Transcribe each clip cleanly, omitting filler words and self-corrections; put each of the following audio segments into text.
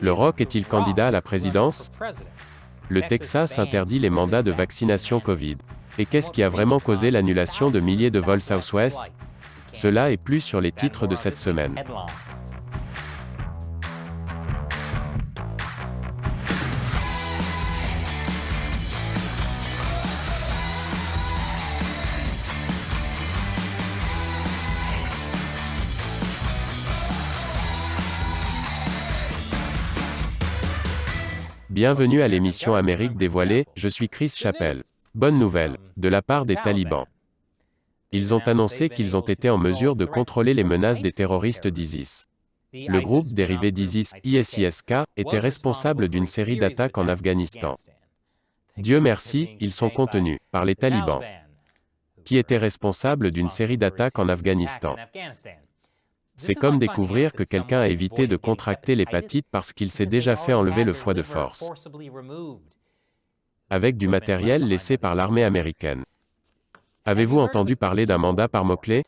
Le Rock est-il candidat à la présidence? Le Texas interdit les mandats de vaccination Covid. Et qu'est-ce qui a vraiment causé l'annulation de milliers de vols Southwest? Cela et plus sur les titres de cette semaine. Bienvenue à l'émission Amérique dévoilée, je suis Chris Chappell. Bonne nouvelle, de la part des talibans. Ils ont annoncé qu'ils ont été en mesure de contrôler les menaces des terroristes d'ISIS. Le groupe dérivé d'ISIS, ISIS-K, était responsable d'une série d'attaques en Afghanistan. Dieu merci, ils sont contenus par les talibans, qui étaient responsables d'une série d'attaques en Afghanistan. C'est comme découvrir que quelqu'un a évité de contracter l'hépatite parce qu'il s'est déjà fait enlever le foie de force, avec du matériel laissé par l'armée américaine. Avez-vous entendu parler d'un mandat par mots-clés?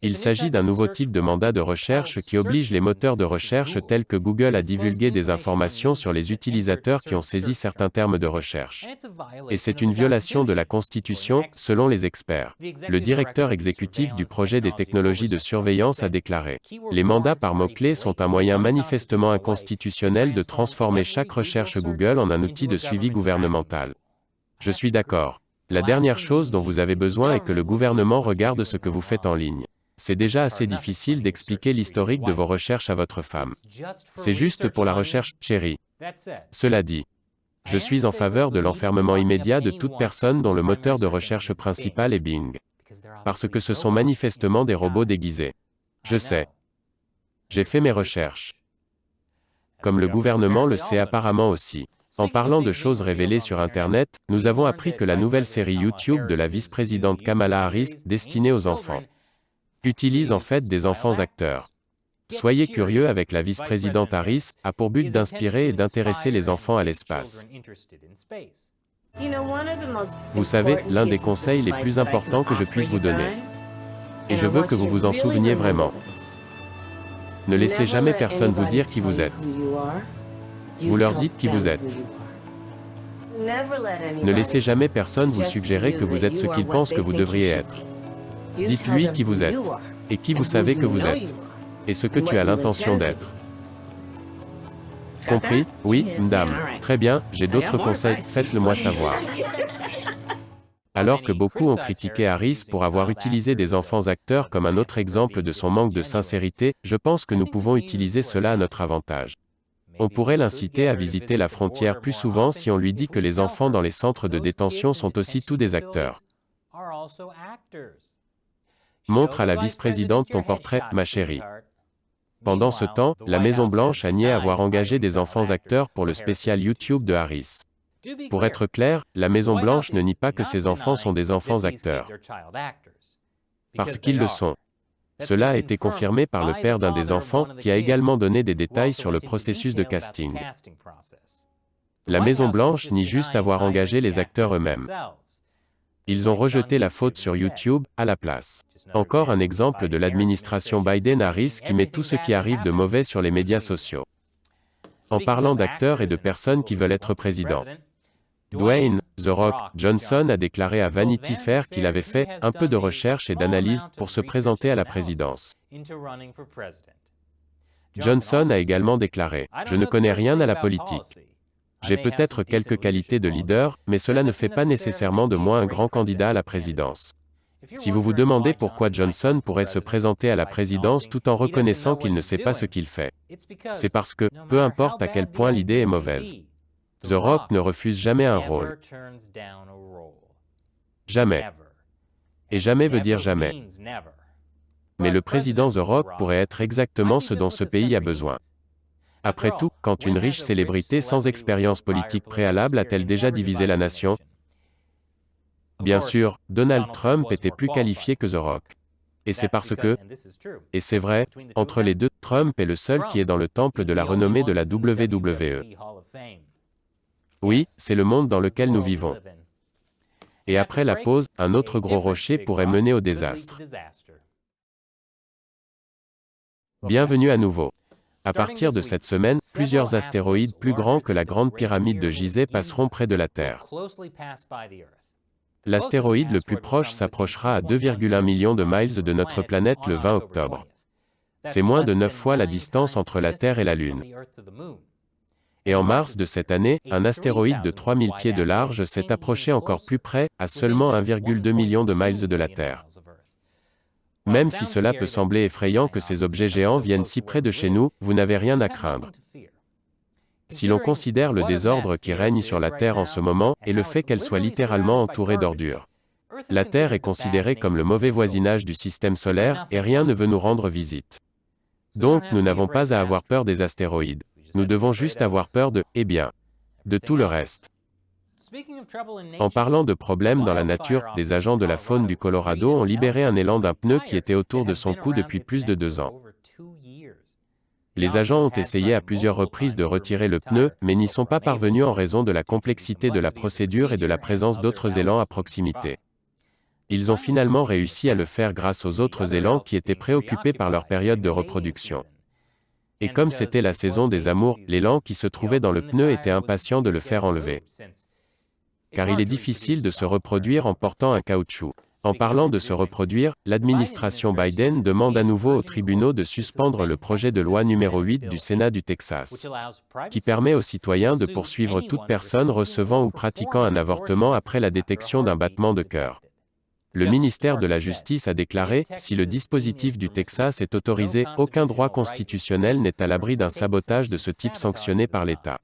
Il s'agit d'un nouveau type de mandat de recherche qui oblige les moteurs de recherche tels que Google à divulguer des informations sur les utilisateurs qui ont saisi certains termes de recherche. Et c'est une violation de la Constitution, selon les experts. Le directeur exécutif du projet des technologies de surveillance a déclaré: les mandats par mots-clés sont un moyen manifestement inconstitutionnel de transformer chaque recherche Google en un outil de suivi gouvernemental. Je suis d'accord. La dernière chose dont vous avez besoin est que le gouvernement regarde ce que vous faites en ligne. C'est déjà assez difficile d'expliquer l'historique de vos recherches à votre femme. C'est juste pour la recherche, chérie. Cela dit, je suis en faveur de l'enfermement immédiat de toute personne dont le moteur de recherche principal est Bing. Parce que ce sont manifestement des robots déguisés. Je sais. J'ai fait mes recherches. Comme le gouvernement le sait apparemment aussi. En parlant de choses révélées sur Internet, nous avons appris que la nouvelle série YouTube de la vice-présidente Kamala Harris, destinée aux enfants, utilise en fait des enfants acteurs. Soyez curieux avec la vice-présidente Harris, a pour but d'inspirer et d'intéresser les enfants à l'espace. Vous savez, l'un des conseils les plus importants que je puisse vous donner. Et je veux que vous vous en souveniez vraiment. Ne laissez jamais personne vous dire qui vous êtes. Vous leur dites qui vous êtes. Ne laissez jamais personne vous suggérer que vous êtes ce qu'il pense que vous devriez être. Dites-lui qui vous êtes, et qui vous savez que vous êtes, et ce que tu as l'intention d'être. Compris? Oui, madame. Très bien, j'ai d'autres conseils, faites-le-moi savoir. Alors que beaucoup ont critiqué Harris pour avoir utilisé des enfants acteurs comme un autre exemple de son manque de sincérité, je pense que nous pouvons utiliser cela à notre avantage. On pourrait l'inciter à visiter la frontière plus souvent si on lui dit que les enfants dans les centres de détention sont aussi tous des acteurs. Montre à la vice-présidente ton portrait, ma chérie. Pendant ce temps, la Maison-Blanche a nié avoir engagé des enfants acteurs pour le spécial YouTube de Harris. Pour être clair, la Maison-Blanche ne nie pas que ces enfants sont des enfants acteurs. Parce qu'ils le sont. Cela a été confirmé par le père d'un des enfants, qui a également donné des détails sur le processus de casting. La Maison-Blanche nie juste avoir engagé les acteurs eux-mêmes. Ils ont rejeté la faute sur YouTube, à la place. Encore un exemple de l'administration Biden-Harris qui met tout ce qui arrive de mauvais sur les médias sociaux. En parlant d'acteurs et de personnes qui veulent être présidents. Dwayne The Rock Johnson a déclaré à Vanity Fair qu'il avait fait un peu de recherche et d'analyse pour se présenter à la présidence. Johnson a également déclaré: je ne connais rien à la politique. J'ai peut-être quelques qualités de leader, mais cela ne fait pas nécessairement de moi un grand candidat à la présidence. Si vous vous demandez pourquoi Johnson pourrait se présenter à la présidence tout en reconnaissant qu'il ne sait pas ce qu'il fait, c'est parce que, peu importe à quel point l'idée est mauvaise, The Rock ne refuse jamais un rôle. Jamais. Et jamais veut dire jamais. Mais le président The Rock pourrait être exactement ce dont ce pays a besoin. Après tout, quand une riche célébrité sans expérience politique préalable a-t-elle déjà divisé la nation? Bien sûr, Donald Trump était plus qualifié que The Rock. Et c'est parce que, et c'est vrai, entre les deux, Trump est le seul qui est dans le temple de la renommée de la WWE. Oui, c'est le monde dans lequel nous vivons. Et après la pause, un autre gros rocher pourrait mener au désastre. Bienvenue à nouveau. À partir de cette semaine, plusieurs astéroïdes plus grands que la Grande Pyramide de Gizeh passeront près de la Terre. L'astéroïde le plus proche s'approchera à 2,1 millions de miles de notre planète le 20 octobre. C'est moins de 9 fois la distance entre la Terre et la Lune. Et en mars de cette année, un astéroïde de 3000 pieds de large s'est approché encore plus près, à seulement 1,2 million de miles de la Terre. Même si cela peut sembler effrayant que ces objets géants viennent si près de chez nous, vous n'avez rien à craindre. Si l'on considère le désordre qui règne sur la Terre en ce moment, et le fait qu'elle soit littéralement entourée d'ordures. La Terre est considérée comme le mauvais voisinage du système solaire, et rien ne veut nous rendre visite. Donc nous n'avons pas à avoir peur des astéroïdes. Nous devons juste avoir peur de tout le reste. En parlant de problèmes dans la nature, des agents de la faune du Colorado ont libéré un élan d'un pneu qui était autour de son cou depuis plus de 2 ans. Les agents ont essayé à plusieurs reprises de retirer le pneu, mais n'y sont pas parvenus en raison de la complexité de la procédure et de la présence d'autres élans à proximité. Ils ont finalement réussi à le faire grâce aux autres élans qui étaient préoccupés par leur période de reproduction. Et comme c'était la saison des amours, l'élan qui se trouvait dans le pneu était impatient de le faire enlever. Car il est difficile de se reproduire en portant un caoutchouc. En parlant de se reproduire, l'administration Biden demande à nouveau aux tribunaux de suspendre le projet de loi numéro 8 du Sénat du Texas, qui permet aux citoyens de poursuivre toute personne recevant ou pratiquant un avortement après la détection d'un battement de cœur. Le ministère de la Justice a déclaré, si le dispositif du Texas est autorisé, aucun droit constitutionnel n'est à l'abri d'un sabotage de ce type sanctionné par l'État.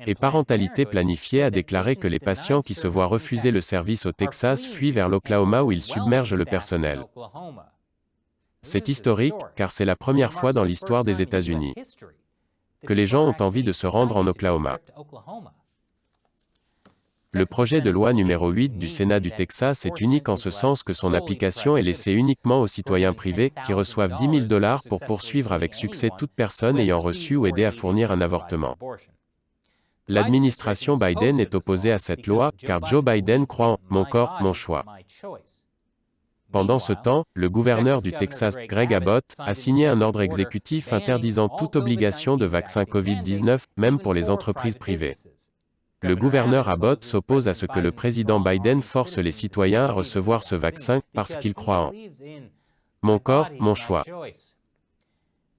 Et Parentalité Planifiée a déclaré que les patients qui se voient refuser le service au Texas fuient vers l'Oklahoma où ils submergent le personnel. C'est historique, car c'est la première fois dans l'histoire des États-Unis que les gens ont envie de se rendre en Oklahoma. Le projet de loi numéro 8 du Sénat du Texas est unique en ce sens que son application est laissée uniquement aux citoyens privés, qui reçoivent $10 000 pour poursuivre avec succès toute personne ayant reçu ou aidé à fournir un avortement. L'administration Biden est opposée à cette loi, car Joe Biden croit en « mon corps, mon choix ». Pendant ce temps, le gouverneur du Texas, Greg Abbott, a signé un ordre exécutif interdisant toute obligation de vaccin COVID-19, même pour les entreprises privées. Le gouverneur Abbott s'oppose à ce que le président Biden force les citoyens à recevoir ce vaccin, parce qu'il croit en « mon corps, mon choix ».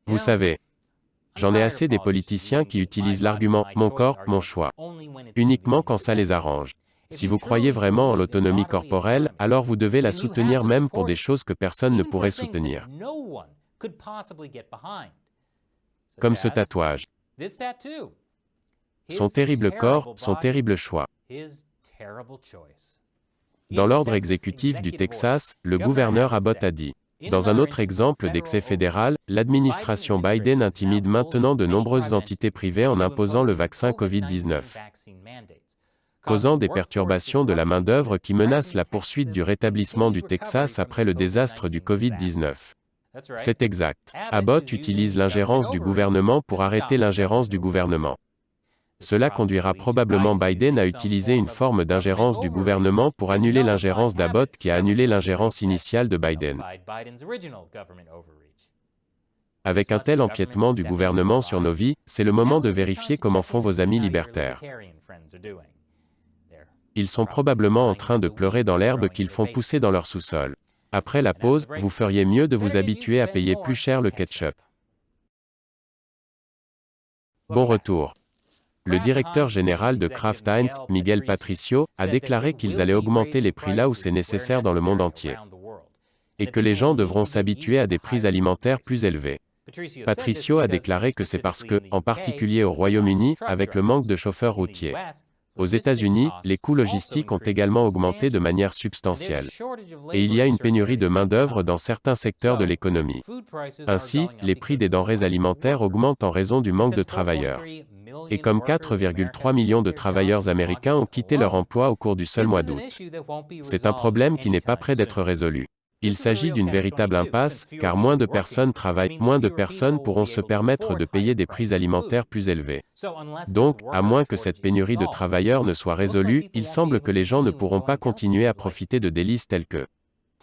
Vous savez, j'en ai assez des politiciens qui utilisent l'argument « mon corps, mon choix » uniquement quand ça les arrange. Si vous croyez vraiment en l'autonomie corporelle, alors vous devez la soutenir même pour des choses que personne ne pourrait soutenir. Comme ce tatouage. Son terrible corps, son terrible choix. Dans l'ordre exécutif du Texas, le gouverneur Abbott a dit. Dans un autre exemple d'excès fédéral, l'administration Biden intimide maintenant de nombreuses entités privées en imposant le vaccin COVID-19, causant des perturbations de la main-d'œuvre qui menacent la poursuite du rétablissement du Texas après le désastre du COVID-19. C'est exact. Abbott utilise l'ingérence du gouvernement pour arrêter l'ingérence du gouvernement. Cela conduira probablement Biden à utiliser une forme d'ingérence du gouvernement pour annuler l'ingérence d'Abbott qui a annulé l'ingérence initiale de Biden. Avec un tel empiètement du gouvernement sur nos vies, c'est le moment de vérifier comment font vos amis libertaires. Ils sont probablement en train de pleurer dans l'herbe qu'ils font pousser dans leur sous-sol. Après la pause, vous feriez mieux de vous habituer à payer plus cher le ketchup. Bon retour. Le directeur général de Kraft Heinz, Miguel Patricio, a déclaré qu'ils allaient augmenter les prix là où c'est nécessaire dans le monde entier. Et que les gens devront s'habituer à des prix alimentaires plus élevés. Patricio a déclaré que c'est parce que, en particulier au Royaume-Uni, avec le manque de chauffeurs routiers, aux États-Unis, les coûts logistiques ont également augmenté de manière substantielle. Et il y a une pénurie de main-d'œuvre dans certains secteurs de l'économie. Ainsi, les prix des denrées alimentaires augmentent en raison du manque de travailleurs. Et comme 4,3 millions de travailleurs américains ont quitté leur emploi au cours du seul mois d'août. C'est un problème qui n'est pas près d'être résolu. Il s'agit d'une véritable impasse, car moins de personnes travaillent, moins de personnes pourront se permettre de payer des prix alimentaires plus élevés. Donc, à moins que cette pénurie de travailleurs ne soit résolue, il semble que les gens ne pourront pas continuer à profiter de délices telles que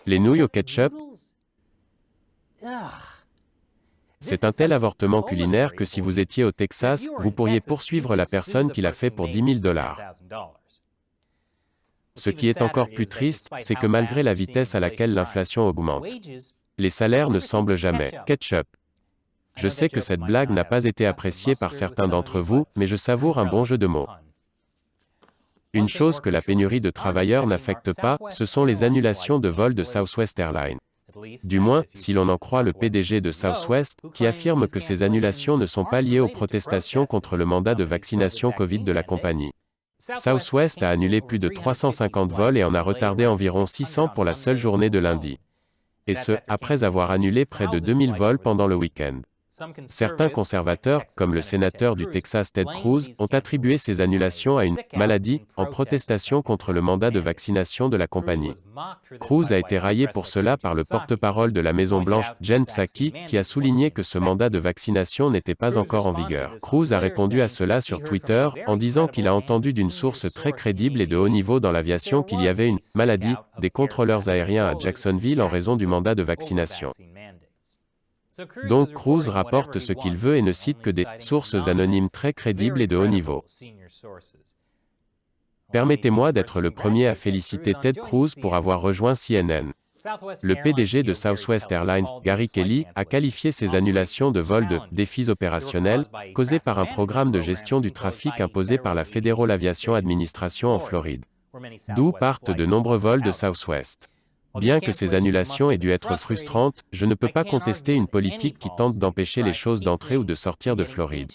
les nouilles au ketchup. C'est un tel avortement culinaire que si vous étiez au Texas, vous pourriez poursuivre la personne qui l'a fait pour $10 000. Ce qui est encore plus triste, c'est que malgré la vitesse à laquelle l'inflation augmente, les salaires ne semblent jamais ketchup. Je sais que cette blague n'a pas été appréciée par certains d'entre vous, mais je savoure un bon jeu de mots. Une chose que la pénurie de travailleurs n'affecte pas, ce sont les annulations de vols de Southwest Airlines. Du moins, si l'on en croit le PDG de Southwest, qui affirme que ces annulations ne sont pas liées aux protestations contre le mandat de vaccination Covid de la compagnie. Southwest a annulé plus de 350 vols et en a retardé environ 600 pour la seule journée de lundi. Et ce, après avoir annulé près de 2000 vols pendant le week-end. Certains conservateurs, comme le sénateur du Texas Ted Cruz, ont attribué ces annulations à une « maladie » en protestation contre le mandat de vaccination de la compagnie. Cruz a été raillé pour cela par le porte-parole de la Maison-Blanche, Jen Psaki, qui a souligné que ce mandat de vaccination n'était pas encore en vigueur. Cruz a répondu à cela sur Twitter, en disant qu'il a entendu d'une source très crédible et de haut niveau dans l'aviation qu'il y avait une « maladie » des contrôleurs aériens à Jacksonville en raison du mandat de vaccination. Donc Cruz rapporte ce qu'il veut et ne cite que des « sources anonymes très crédibles et de haut niveau ». Permettez-moi d'être le premier à féliciter Ted Cruz pour avoir rejoint CNN. Le PDG de Southwest Airlines, Gary Kelly, a qualifié ces annulations de vols de « défis opérationnels » causés par un programme de gestion du trafic imposé par la Federal Aviation Administration en Floride, d'où partent de nombreux vols de Southwest. Bien que ces annulations aient dû être frustrantes, je ne peux pas contester une politique qui tente d'empêcher les choses d'entrer ou de sortir de Floride.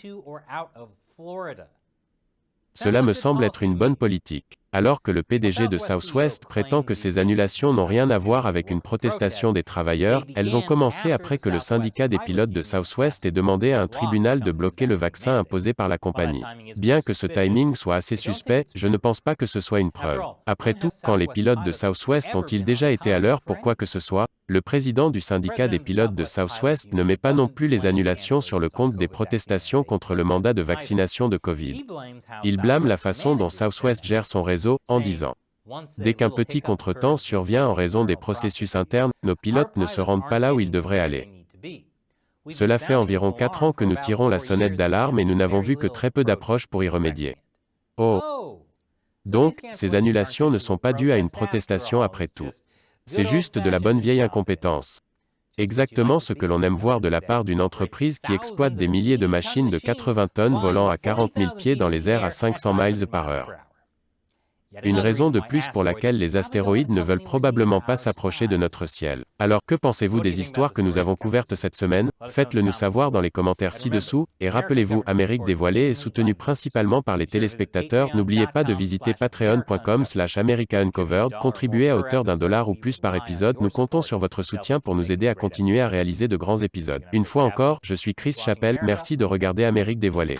Cela me semble être une bonne politique. Alors que le PDG de Southwest prétend que ces annulations n'ont rien à voir avec une protestation des travailleurs, elles ont commencé après que le syndicat des pilotes de Southwest ait demandé à un tribunal de bloquer le vaccin imposé par la compagnie. Bien que ce timing soit assez suspect, je ne pense pas que ce soit une preuve. Après tout, quand les pilotes de Southwest ont-ils déjà été à l'heure pour quoi que ce soit? Le président du syndicat des pilotes de Southwest ne met pas non plus les annulations sur le compte des protestations contre le mandat de vaccination de Covid. Il blâme la façon dont Southwest gère son réseau, en disant « Dès qu'un petit contretemps survient en raison des processus internes, nos pilotes ne se rendent pas là où ils devraient aller. Cela fait environ 4 ans que nous tirons la sonnette d'alarme et nous n'avons vu que très peu d'approches pour y remédier. Oh! Donc, ces annulations ne sont pas dues à une protestation après tout. C'est juste de la bonne vieille incompétence. Exactement ce que l'on aime voir de la part d'une entreprise qui exploite des milliers de machines de 80 tonnes volant à 40 000 pieds dans les airs à 500 miles par heure. Une raison de plus pour laquelle les astéroïdes ne veulent probablement pas s'approcher de notre ciel. Alors que pensez-vous des histoires que nous avons couvertes cette semaine? Faites-le nous savoir dans les commentaires ci-dessous, et rappelez-vous, Amérique dévoilée est soutenue principalement par les téléspectateurs. N'oubliez pas de visiter patreon.com/americauncovered, contribuez à hauteur $1 ou plus par épisode. Nous comptons sur votre soutien pour nous aider à continuer à réaliser de grands épisodes. Une fois encore, je suis Chris Chappell, merci de regarder Amérique dévoilée.